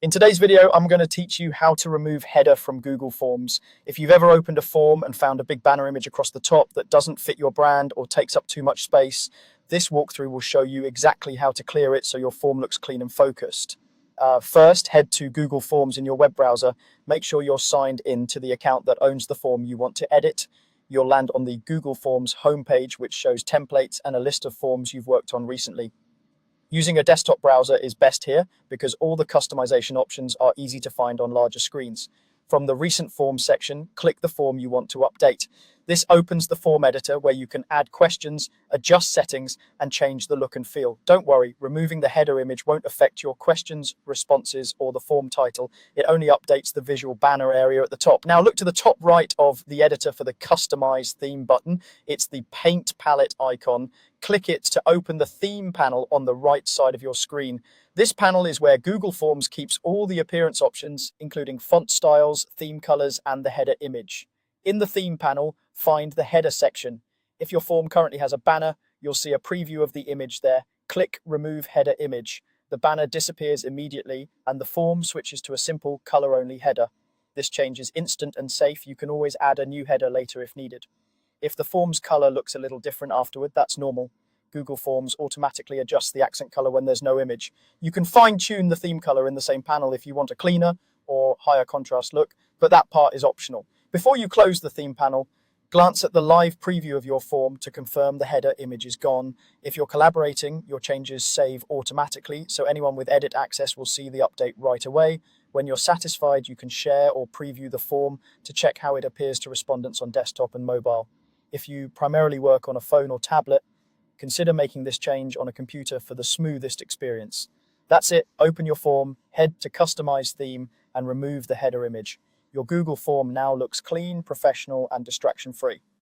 In today's video, I'm going to teach you how to remove header from Google Forms. If you've ever opened a form and found a big banner image across the top that doesn't fit your brand or takes up too much space, this walkthrough will show you exactly how to clear it so your form looks clean and focused. First, head to Google Forms in your web browser. Make sure you're signed in to the account that owns the form you want to edit. You'll land on the Google Forms homepage, which shows templates and a list of forms you've worked on recently. Using a desktop browser is best here because all the customization options are easy to find on larger screens. From the Recent Forms section, click the form you want to update. This opens the form editor where you can add questions, adjust settings, and change the look and feel. Don't worry, removing the header image won't affect your questions, responses, or the form title. It only updates the visual banner area at the top. Now look to the top right of the editor for the Customize Theme button. It's the Paint palette icon. Click it to open the theme panel on the right side of your screen. This panel is where Google Forms keeps all the appearance options, including font styles, theme colors, and the header image. In the theme panel, find the header section. If your form currently has a banner, you'll see a preview of the image there. Click Remove Header Image. The banner disappears immediately, and the form switches to a simple color-only header. This change is instant and safe. You can always add a new header later if needed. If the form's color looks a little different afterward, that's normal. Google Forms automatically adjusts the accent color when there's no image. You can fine-tune the theme color in the same panel if you want a cleaner or higher contrast look, but that part is optional. Before you close the theme panel, glance at the live preview of your form to confirm the header image is gone. If you're collaborating, your changes save automatically, so anyone with edit access will see the update right away. When you're satisfied, you can share or preview the form to check how it appears to respondents on desktop and mobile. If you primarily work on a phone or tablet, consider making this change on a computer for the smoothest experience. That's it. Open your form, head to Customize Theme, and remove the header image. Your Google form now looks clean, professional, and distraction-free.